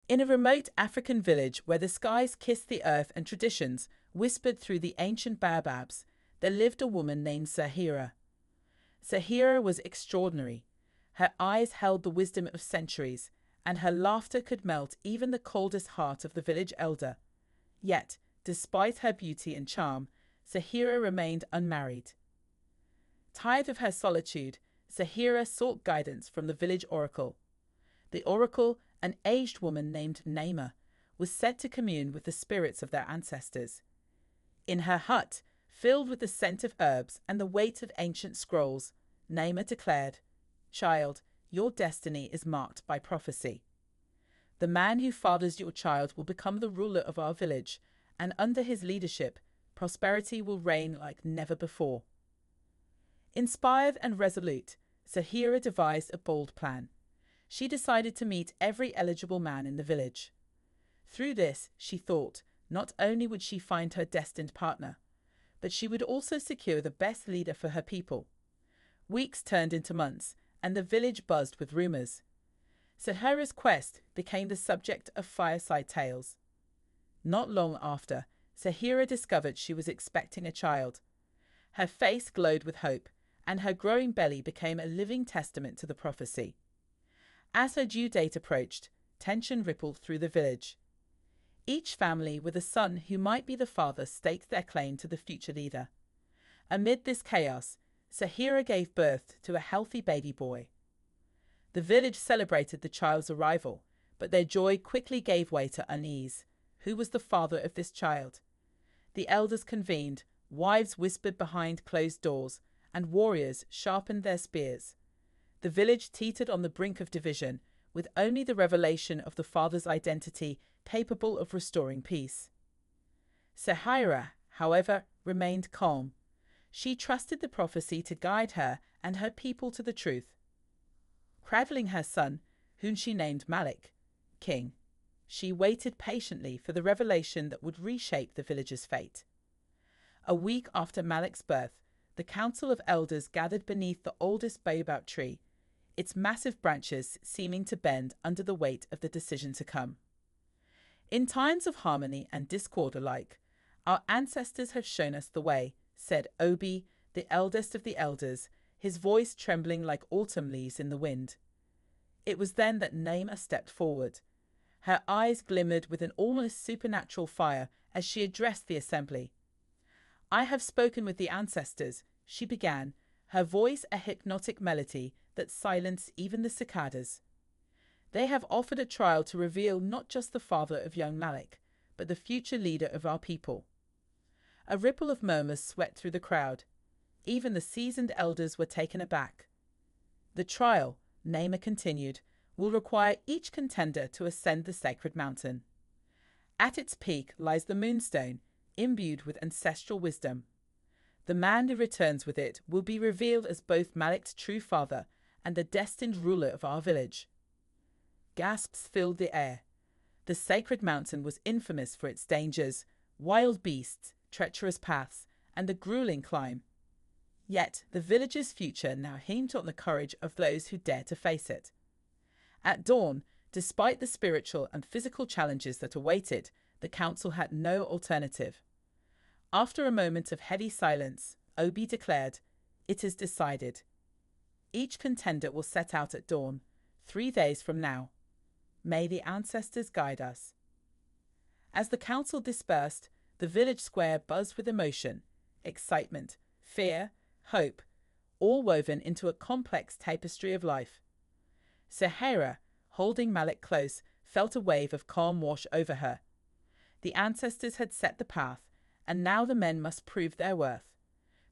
In a remote African village where the skies kissed the earth and traditions whispered through the ancient baobabs, there lived a woman named Zahira. Zahira was extraordinary. Her eyes held the wisdom of centuries, and her laughter could melt even the coldest heart of the village elder. Yet, despite her beauty and charm, Zahira remained unmarried. Tired of her solitude, Zahira sought guidance from the village oracle. The oracle, an aged woman named Naima, was said to commune with the spirits of their ancestors. In her hut, filled with the scent of herbs and the weight of ancient scrolls, Naima declared, "Child, your destiny is marked by prophecy. The man who fathers your child will become the ruler of our village, and under his leadership, prosperity will reign like never before." Inspired and resolute, Zahira devised a bold plan. She decided to meet every eligible man in the village. Through this, she thought, not only would she find her destined partner, but she would also secure the best leader for her people. Weeks turned into months, and the village buzzed with rumors. Zahira's quest became the subject of fireside tales. Not long after, Zahira discovered she was expecting a child. Her face glowed with hope, and her growing belly became a living testament to the prophecy. As her due date approached, tension rippled through the village. Each family with a son who might be the father staked their claim to the future leader. Amid this chaos, Zahira gave birth to a healthy baby boy. The village celebrated the child's arrival, but their joy quickly gave way to unease. Who was the father of this child? The elders convened, wives whispered behind closed doors, and warriors sharpened their spears. The village teetered on the brink of division, with only the revelation of the father's identity capable of restoring peace. Zahira, however, remained calm. She trusted the prophecy to guide her and her people to the truth. Cradling her son, whom she named Malik, king, she waited patiently for the revelation that would reshape the village's fate. A week after Malik's birth, the council of elders gathered beneath the oldest baobab tree, its massive branches seeming to bend under the weight of the decision to come. "In times of harmony and discord alike, our ancestors have shown us the way," said Obi, the eldest of the elders, his voice trembling like autumn leaves in the wind. It was then that Naima stepped forward. Her eyes glimmered with an almost supernatural fire as she addressed the assembly. "I have spoken with the ancestors," she began, her voice a hypnotic melody that silenced even the cicadas. "They have offered a trial to reveal not just the father of young Malik, but the future leader of our people." A ripple of murmurs swept through the crowd. Even the seasoned elders were taken aback. "The trial," Naima continued, "will require each contender to ascend the sacred mountain. At its peak lies the moonstone, imbued with ancestral wisdom. The man who returns with it will be revealed as both Malik's true father and the destined ruler of our village." Gasps filled the air. The sacred mountain was infamous for its dangers, wild beasts, treacherous paths, and the grueling climb. Yet the village's future now hinged on the courage of those who dare to face it. At dawn, despite the spiritual and physical challenges that awaited, the council had no alternative. After a moment of heavy silence, Obi declared, "It is decided. Each contender will set out at dawn, 3 days from now. May the ancestors guide us." As the council dispersed, the village square buzzed with emotion, excitement, fear, hope, all woven into a complex tapestry of life. Zahira, holding Malik close, felt a wave of calm wash over her. The ancestors had set the path, and now the men must prove their worth.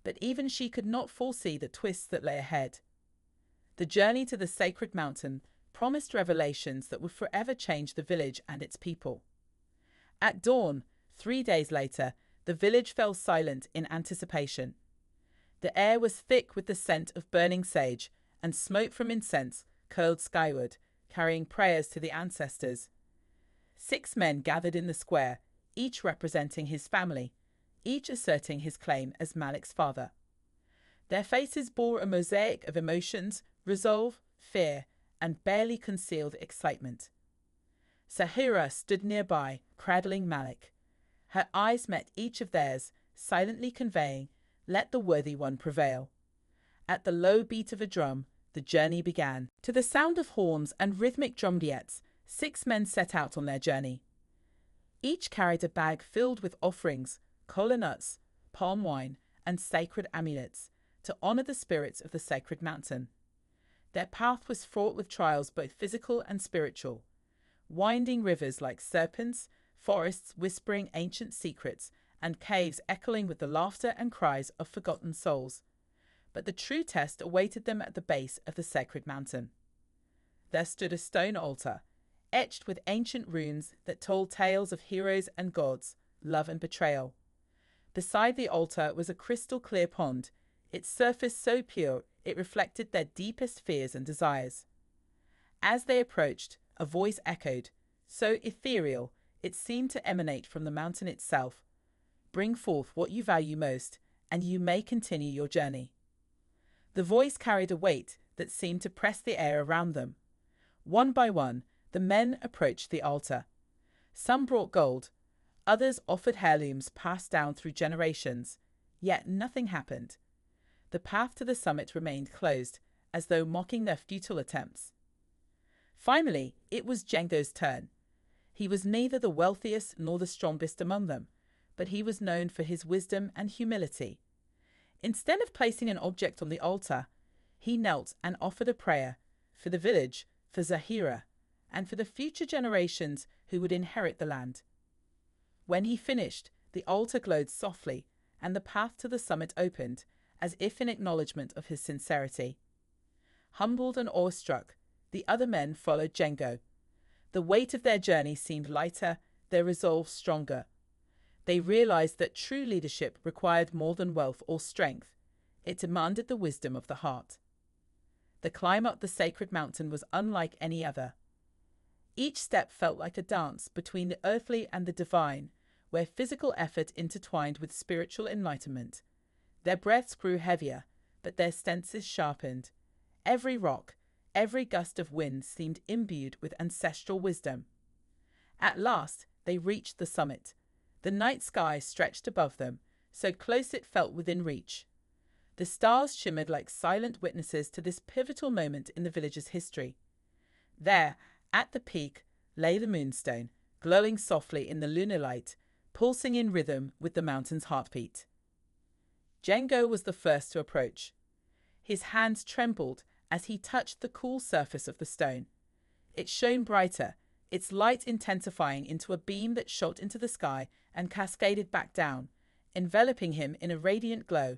But even she could not foresee the twists that lay ahead. The journey to the sacred mountain promised revelations that would forever change the village and its people. At dawn, 3 days later, the village fell silent in anticipation. The air was thick with the scent of burning sage, and smoke from incense curled skyward, carrying prayers to the ancestors. 6 men gathered in the square, each representing his family, each asserting his claim as Malik's father. Their faces bore a mosaic of emotions, resolve, fear, and barely concealed excitement. Zahira stood nearby, cradling Malik. Her eyes met each of theirs, silently conveying, "Let the worthy one prevail." At the low beat of a drum, the journey began. To the sound of horns and rhythmic drumbeats, 6 men set out on their journey. Each carried a bag filled with offerings, kola nuts, palm wine, and sacred amulets, to honor the spirits of the sacred mountain. Their path was fraught with trials both physical and spiritual. Winding rivers like serpents, forests whispering ancient secrets, and caves echoing with the laughter and cries of forgotten souls. But the true test awaited them at the base of the sacred mountain. There stood a stone altar, etched with ancient runes that told tales of heroes and gods, love and betrayal. Beside the altar was a crystal-clear pond, its surface so pure it reflected their deepest fears and desires. As they approached, a voice echoed, so ethereal it seemed to emanate from the mountain itself. "Bring forth what you value most, and you may continue your journey." The voice carried a weight that seemed to press the air around them. One by one, the men approached the altar. Some brought gold, others offered heirlooms passed down through generations, yet nothing happened. The path to the summit remained closed, as though mocking their futile attempts. Finally, it was Django's turn. He was neither the wealthiest nor the strongest among them, but he was known for his wisdom and humility. Instead of placing an object on the altar, he knelt and offered a prayer for the village, for Zahira, and for the future generations who would inherit the land. When he finished, the altar glowed softly, and the path to the summit opened, as if in acknowledgement of his sincerity. Humbled and awestruck, the other men followed Django. The weight of their journey seemed lighter, their resolve stronger. They realized that true leadership required more than wealth or strength. It demanded the wisdom of the heart. The climb up the sacred mountain was unlike any other. Each step felt like a dance between the earthly and the divine, where physical effort intertwined with spiritual enlightenment. Their breaths grew heavier, but their senses sharpened. Every rock, every gust of wind seemed imbued with ancestral wisdom. At last, they reached the summit. The night sky stretched above them, so close it felt within reach. The stars shimmered like silent witnesses to this pivotal moment in the village's history. There, at the peak, lay the moonstone, glowing softly in the lunar light, pulsing in rhythm with the mountain's heartbeat. Django was the first to approach. His hands trembled as he touched the cool surface of the stone. It shone brighter, its light intensifying into a beam that shot into the sky and cascaded back down, enveloping him in a radiant glow.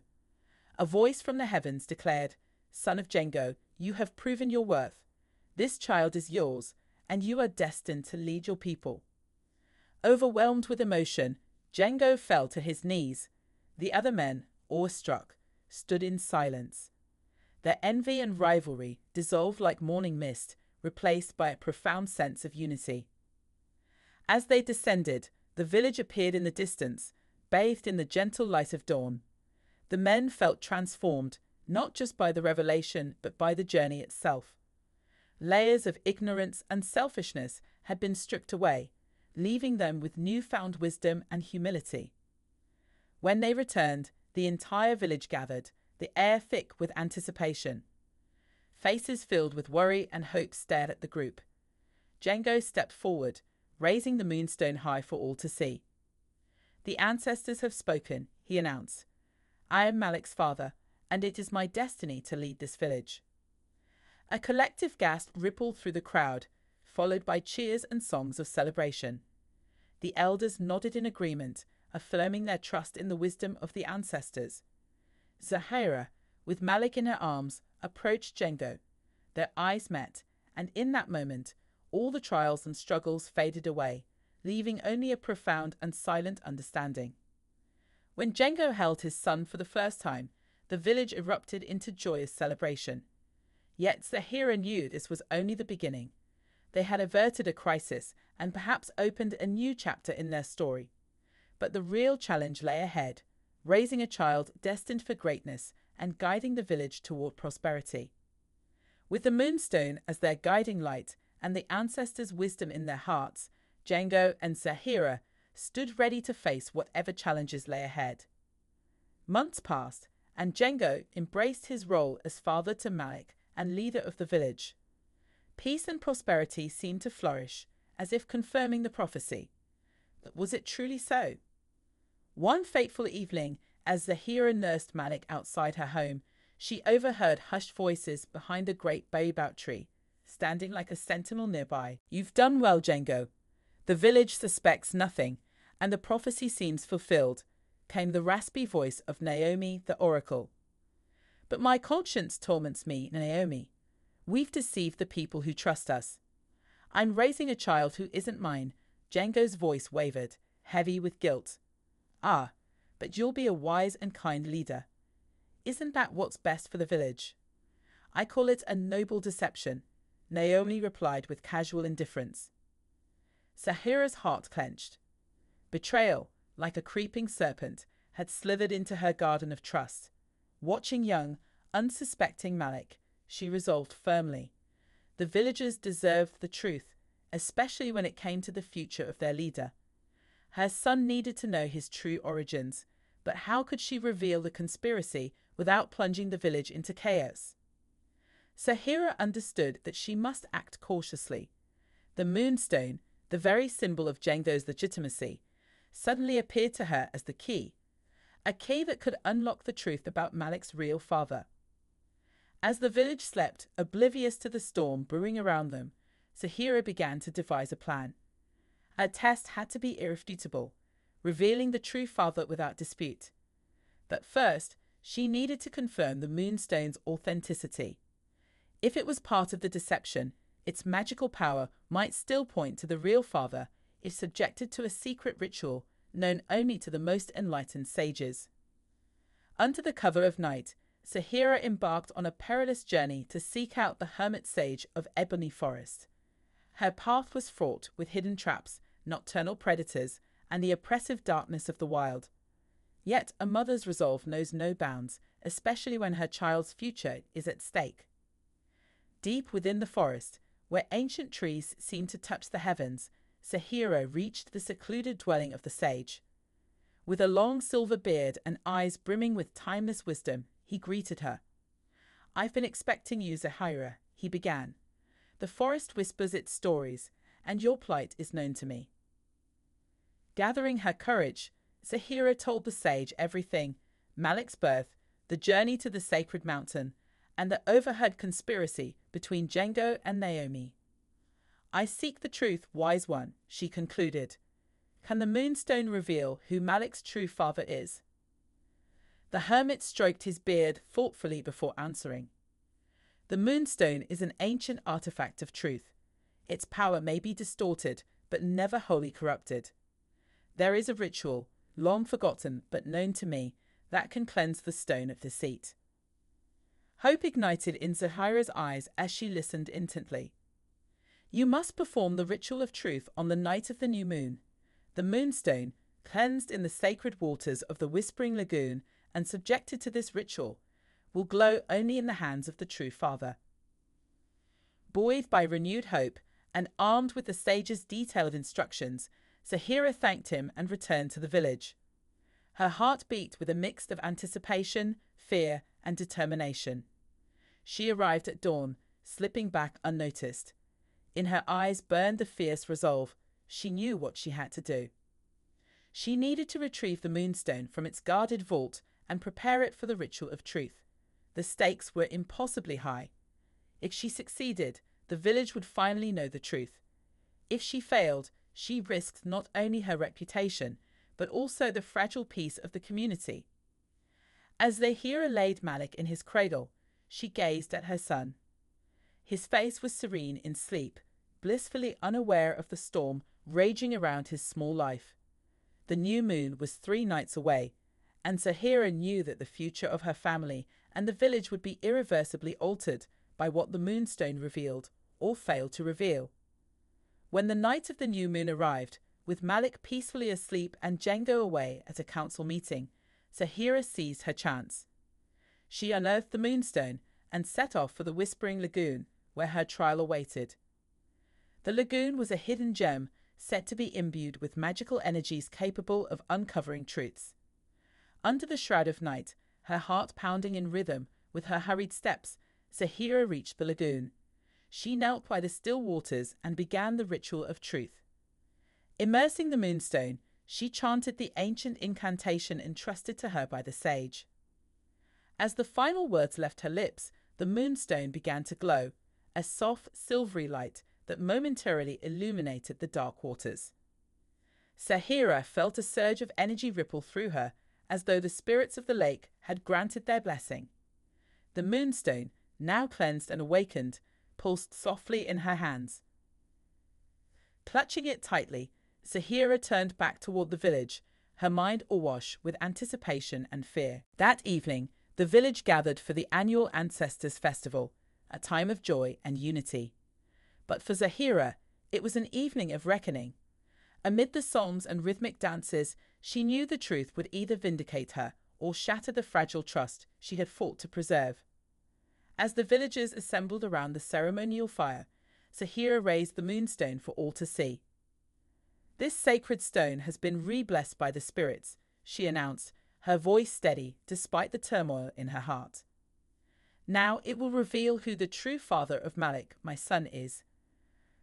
A voice from the heavens declared, "Son of Django, you have proven your worth. This child is yours, and you are destined to lead your people." Overwhelmed with emotion, Django fell to his knees. The other men, awestruck, stood in silence. Their envy and rivalry dissolved like morning mist, replaced by a profound sense of unity. As they descended, the village appeared in the distance, bathed in the gentle light of dawn. The men felt transformed, not just by the revelation, but by the journey itself. Layers of ignorance and selfishness had been stripped away, leaving them with newfound wisdom and humility. When they returned, the entire village gathered, the air thick with anticipation. Faces filled with worry and hope stared at the group. Django stepped forward, raising the moonstone high for all to see. "The ancestors have spoken," he announced. "I am Malik's father, and it is my destiny to lead this village." A collective gasp rippled through the crowd, followed by cheers and songs of celebration. The elders nodded in agreement, affirming their trust in the wisdom of the ancestors. Zahira, with Malik in her arms, approached Django. Their eyes met, and in that moment, all the trials and struggles faded away, leaving only a profound and silent understanding. When Django held his son for the first time, the village erupted into joyous celebration. Yet Zahira knew this was only the beginning. They had averted a crisis and perhaps opened a new chapter in their story. But the real challenge lay ahead, raising a child destined for greatness and guiding the village toward prosperity. With the moonstone as their guiding light and the ancestors' wisdom in their hearts, Django and Zahira stood ready to face whatever challenges lay ahead. Months passed, and Django embraced his role as father to Malik and leader of the village. Peace and prosperity seemed to flourish, as if confirming the prophecy. But was it truly so? One fateful evening, as Zahira nursed Malik outside her home, she overheard hushed voices behind a great baobab tree, standing like a sentinel nearby. "You've done well, Django. The village suspects nothing, and the prophecy seems fulfilled," came the raspy voice of Naomi the oracle. "But my conscience torments me, Naomi. We've deceived the people who trust us. I'm raising a child who isn't mine." Django's voice wavered, heavy with guilt. "Ah, but you'll be a wise and kind leader. Isn't that what's best for the village?" "I call it a noble deception," Naomi replied with casual indifference. Zahira's heart clenched. Betrayal, like a creeping serpent, had slithered into her garden of trust. Watching young, unsuspecting Malik, she resolved firmly. The villagers deserved the truth, especially when it came to the future of their leader. Her son needed to know his true origins, but how could she reveal the conspiracy without plunging the village into chaos? Zahira understood that she must act cautiously. The moonstone, the very symbol of Django's legitimacy, suddenly appeared to her as the key, a key that could unlock the truth about Malik's real father. As the village slept, oblivious to the storm brewing around them, Zahira began to devise a plan. Her test had to be irrefutable, revealing the true father without dispute. But first, she needed to confirm the moonstone's authenticity. If it was part of the deception, its magical power might still point to the real father if subjected to a secret ritual known only to the most enlightened sages. Under the cover of night, Zahira embarked on a perilous journey to seek out the hermit sage of Ebony Forest. Her path was fraught with hidden traps, nocturnal predators, and the oppressive darkness of the wild. Yet a mother's resolve knows no bounds, especially when her child's future is at stake. Deep within the forest, where ancient trees seemed to touch the heavens, Zahira reached the secluded dwelling of the sage. With a long silver beard and eyes brimming with timeless wisdom, he greeted her. "I've been expecting you, Zahira," he began. "The forest whispers its stories, and your plight is known to me." Gathering her courage, Zahira told the sage everything: Malik's birth, the journey to the sacred mountain, and the overheard conspiracy between Django and Naomi. "I seek the truth, wise one," she concluded. "Can the moonstone reveal who Malik's true father is?" The hermit stroked his beard thoughtfully before answering. "The moonstone is an ancient artifact of truth. Its power may be distorted, but never wholly corrupted. There is a ritual, long forgotten but known to me, that can cleanse the stone of deceit." Hope ignited in Zahira's eyes as she listened intently. "You must perform the ritual of truth on the night of the new moon. The moonstone, cleansed in the sacred waters of the Whispering Lagoon and subjected to this ritual, will glow only in the hands of the true father." Buoyed by renewed hope and armed with the sage's detailed instructions, Zahira thanked him and returned to the village. Her heart beat with a mix of anticipation, fear, and determination. She arrived at dawn, slipping back unnoticed. In her eyes burned a fierce resolve. She knew what she had to do. She needed to retrieve the moonstone from its guarded vault and prepare it for the ritual of truth. The stakes were impossibly high. If she succeeded, the village would finally know the truth. If she failed, she risked not only her reputation, but also the fragile peace of the community. As Zahira laid Malik in his cradle, she gazed at her son. His face was serene in sleep, blissfully unaware of the storm raging around his small life. The new moon was 3 nights away, and Zahira knew that the future of her family and the village would be irreversibly altered by what the moonstone revealed or failed to reveal. When the night of the new moon arrived, with Malik peacefully asleep and Django away at a council meeting, Zahira seized her chance. She unearthed the moonstone and set off for the Whispering Lagoon, where her trial awaited. The lagoon was a hidden gem said to be imbued with magical energies capable of uncovering truths. Under the shroud of night, her heart pounding in rhythm with her hurried steps, Zahira reached the lagoon. She knelt by the still waters and began the ritual of truth. Immersing the moonstone, she chanted the ancient incantation entrusted to her by the sage. As the final words left her lips, the moonstone began to glow, a soft, silvery light that momentarily illuminated the dark waters. Zahira felt a surge of energy ripple through her, as though the spirits of the lake had granted their blessing. The moonstone, now cleansed and awakened, pulsed softly in her hands. Clutching it tightly, Zahira turned back toward the village, her mind awash with anticipation and fear. That evening, the village gathered for the annual Ancestors Festival, a time of joy and unity. But for Zahira, it was an evening of reckoning. Amid the songs and rhythmic dances, she knew the truth would either vindicate her or shatter the fragile trust she had fought to preserve. As the villagers assembled around the ceremonial fire, Zahira raised the moonstone for all to see. "This sacred stone has been re-blessed by the spirits," she announced, her voice steady despite the turmoil in her heart. "Now it will reveal who the true father of Malik, my son, is.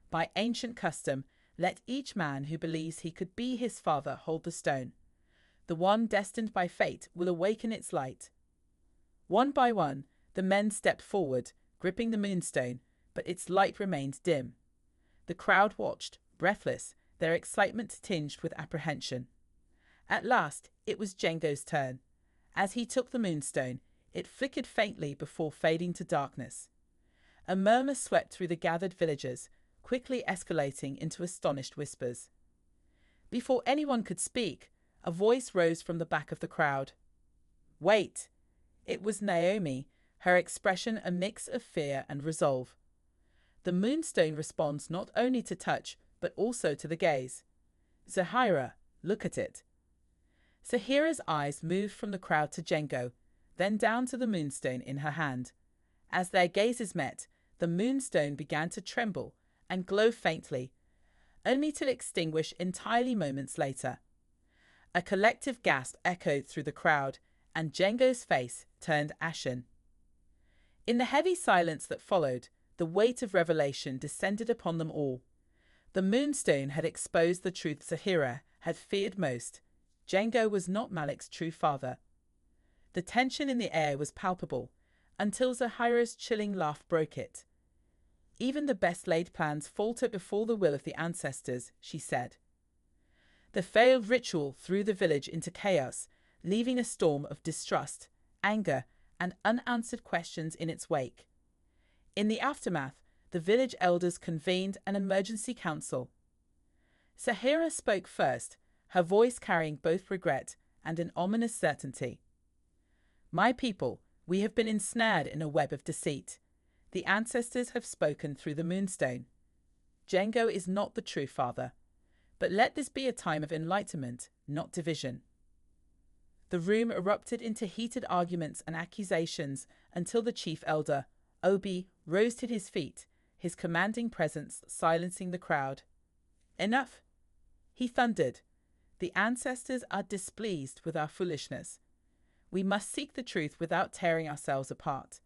By ancient custom, let each man who believes he could be his father hold the stone. The one destined by fate will awaken its light." One by one, the men stepped forward, gripping the moonstone, but its light remained dim. The crowd watched, breathless, their excitement tinged with apprehension. At last, it was Django's turn. As he took the moonstone, it flickered faintly before fading to darkness. A murmur swept through the gathered villagers, quickly escalating into astonished whispers. Before anyone could speak, a voice rose from the back of the crowd. "Wait!" It was Naomi, her expression a mix of fear and resolve. "The moonstone responds not only to touch, but also to the gaze. Zahira, look at it." Zahira's eyes moved from the crowd to Django, then down to the moonstone in her hand. As their gazes met, the moonstone began to tremble and glow faintly, only to extinguish entirely moments later. A collective gasp echoed through the crowd, and Django's face turned ashen. In the heavy silence that followed, the weight of revelation descended upon them all. The moonstone had exposed the truth Zahira had feared most. Django was not Malik's true father. The tension in the air was palpable, until Zahira's chilling laugh broke it. "Even the best-laid plans falter before the will of the ancestors," she said. The failed ritual threw the village into chaos, leaving a storm of distrust, anger, and unanswered questions in its wake. In the aftermath, the village elders convened an emergency council. Zahira spoke first, her voice carrying both regret and an ominous certainty. "My people, we have been ensnared in a web of deceit. The ancestors have spoken through the moonstone. Django is not the true father. But let this be a time of enlightenment, not division." The room erupted into heated arguments and accusations until the chief elder, Obi, rose to his feet, his commanding presence silencing the crowd. "Enough!" he thundered. "The ancestors are displeased with our foolishness. We must seek the truth without tearing ourselves apart."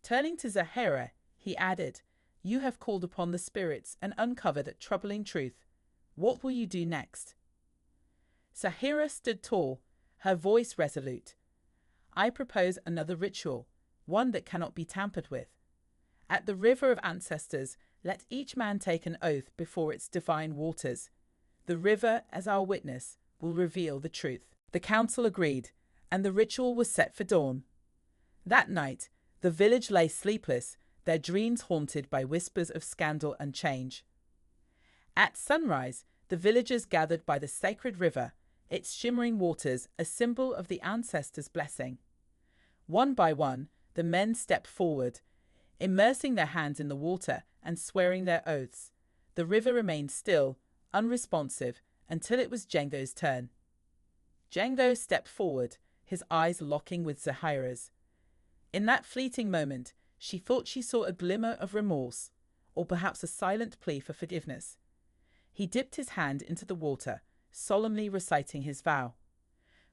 Turning to Zahira, he added, "You have called upon the spirits and uncovered a troubling truth. What will you do next?" Zahira stood tall, her voice resolute. "I propose another ritual, one that cannot be tampered with. At the river of ancestors, let each man take an oath before its divine waters. The river, as our witness, will reveal the truth." The council agreed, and the ritual was set for dawn. That night, the village lay sleepless, their dreams haunted by whispers of scandal and change. At sunrise, the villagers gathered by the sacred river, its shimmering waters a symbol of the ancestors' blessing. One by one, the men stepped forward, immersing their hands in the water and swearing their oaths. The river remained still, unresponsive, until it was Django's turn. Django stepped forward, his eyes locking with Zahira's. In that fleeting moment, she thought she saw a glimmer of remorse, or perhaps a silent plea for forgiveness. He dipped his hand into the water, solemnly reciting his vow.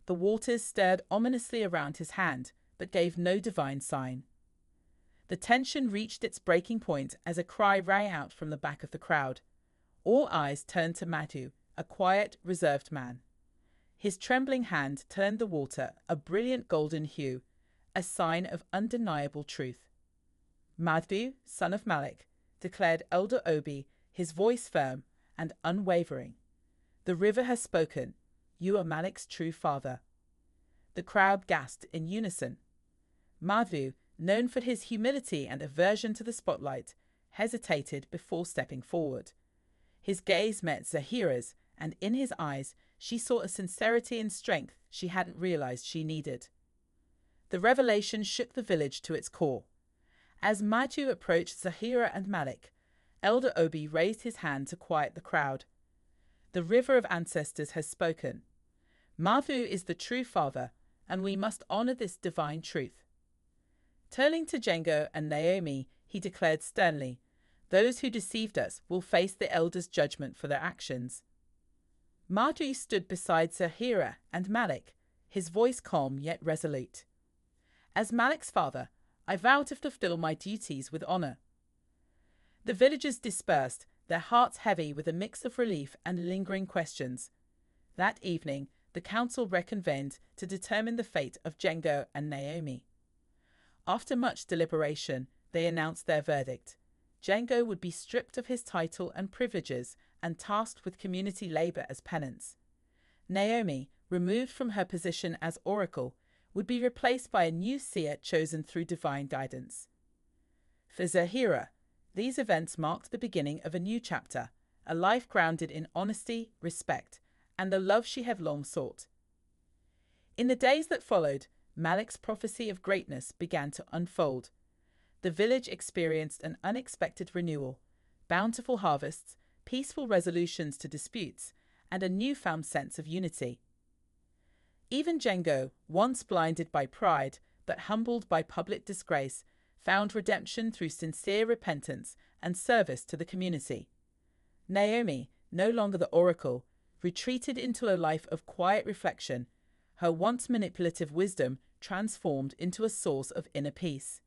The waters stirred ominously around his hand, but gave no divine sign. The tension reached its breaking point as a cry rang out from the back of the crowd. All eyes turned to Madhu, a quiet, reserved man. His trembling hand turned the water a brilliant golden hue, a sign of undeniable truth. Madhu, son of Malik, declared Elder Obi, his voice firm and unwavering. The river has spoken. You are Malik's true father. The crowd gasped in unison. Madhu, known for his humility and aversion to the spotlight, hesitated before stepping forward. His gaze met Zahira's, and in his eyes she saw a sincerity and strength she hadn't realized she needed. The revelation shook the village to its core. As Madhu approached Zahira and Malik, Elder Obi raised his hand to quiet the crowd. The river of ancestors has spoken. Madhu is the true father, and we must honor this divine truth. Turning to Django and Naomi, he declared sternly, "Those who deceived us will face the elders' judgment for their actions." Madhu stood beside Zahira and Malik, his voice calm yet resolute. "As Malik's father, I vow to fulfill my duties with honor." The villagers dispersed, their hearts heavy with a mix of relief and lingering questions. That evening, the council reconvened to determine the fate of Django and Naomi. After much deliberation, they announced their verdict. Django would be stripped of his title and privileges and tasked with community labor as penance. Naomi, removed from her position as oracle, would be replaced by a new seer chosen through divine guidance. For Zahira, these events marked the beginning of a new chapter, a life grounded in honesty, respect, and the love she had long sought. In the days that followed, Malik's prophecy of greatness began to unfold. The village experienced an unexpected renewal, bountiful harvests, peaceful resolutions to disputes, and a newfound sense of unity. Even Django, once blinded by pride but humbled by public disgrace, found redemption through sincere repentance and service to the community. Naomi, no longer the oracle, retreated into a life of quiet reflection, her once manipulative wisdom transformed into a source of inner peace.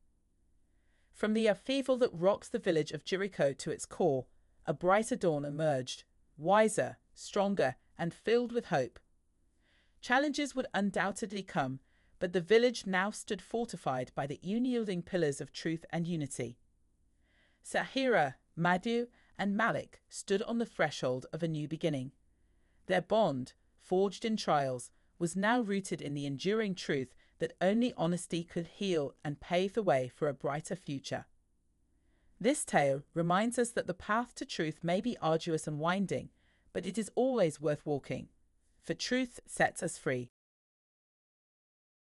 From the upheaval that rocked the village of Jericho to its core, a brighter dawn emerged, wiser, stronger, and filled with hope. Challenges would undoubtedly come, but the village now stood fortified by the unyielding pillars of truth and unity. Zahira, Madhu, and Malik stood on the threshold of a new beginning. Their bond, forged in trials, was now rooted in the enduring truth that only honesty could heal and pave the way for a brighter future. This tale reminds us that the path to truth may be arduous and winding, but it is always worth walking, for truth sets us free.